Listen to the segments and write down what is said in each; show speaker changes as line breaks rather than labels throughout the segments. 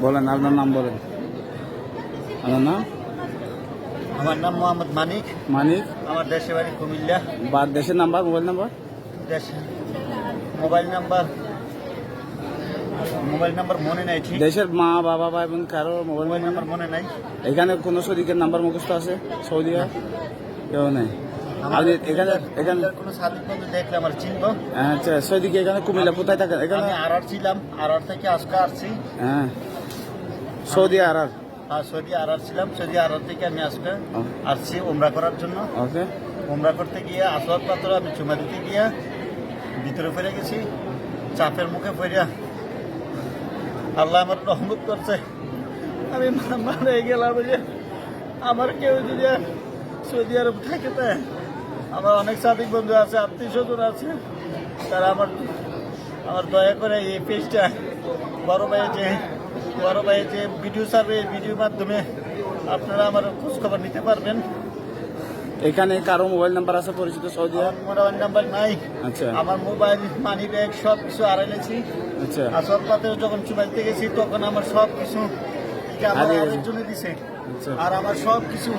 বলেন আপনার নাম বলেন। আপনার নাম?
আমার নাম মোহাম্মদ মানিক।
মানিক।
আমার দেশের বাড়ি কুমিল্লা।
বা দেশের number, mobile number?
Mobile number মনে নাই ঠিক।
দেশের মা বাবা ভাই বোন কারো মোবাইল
নাম্বার মনে নাই।
এখানে কোনো শরিকের নাম্বার মুখস্থ আছে? সৌদি আরব কেউ নেই। আপনি এখানে
কোনো সাদিক বন্ধু দেখলে আমার চিনবো।
আচ্ছা, সৌদিকে এখানে কুমিল্লা কোথায় থাকেন? এখানে
আমি আরআর ছিলাম, আরআর থেকে আজকে আসছি।
হ্যাঁ, সৌদি আরব।
আর সৌদি আরআর ছিলাম, সৌদি আরআর থেকে আমি আজকে আসছি উমরা করার জন্য।
ওকে।
উমরা করতে গিয়ে আসবাবপত্র আমি চুমা দিতে গিয়ে ভিতরে ফিরে গেছি, চাপের মুখে ফিরিয়া আল্লাহ আমার রহমত করছে। আমি মারা গেলাম যে আমার কেউ যদি সৌদি আরব থাকে, তাই আমার অনেক সাদিক বন্ধু আছে, আত্মীয় স্বজন আছে, তারা আমার দয়া করে এই পেজটা বড় ভাই যে ভিডিও ছাড়বে, এই ভিডিওর মাধ্যমে আপনারা আমার খোঁজখবর নিতে পারবেন।
এখানে কারো মোবাইল নাম্বার আছে পরিচিত সৌদি আরব?
মোবাইল নাম্বার নাই।
আচ্ছা।
আমার মোবাইল, মানি ব্যাগ সব কিছু হারাইছি।
আচ্ছা।
আসবাবপত্র যখন চুবাইতে গেছি তখন আমার সব কিছু আমার আরেকজনে দিছে।
আচ্ছা।
আর আমার সব কিছু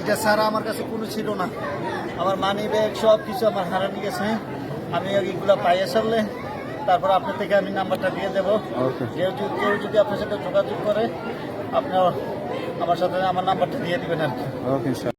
এটা ছাড়া আমার কাছে কোনো ছিল না। আমার মানি ব্যাগ সব কিছু আমার হারানি গেছে। আমি এগুলো পাইয়ে সারলে তারপর আপনার থেকে আমি নাম্বারটা দিয়ে দেবো। কেউ যদি আপনার সাথে যোগাযোগ করে, আপনার আমার সাথে আমার নাম্বারটা দিয়ে দিবেন আর কি।
ওকে।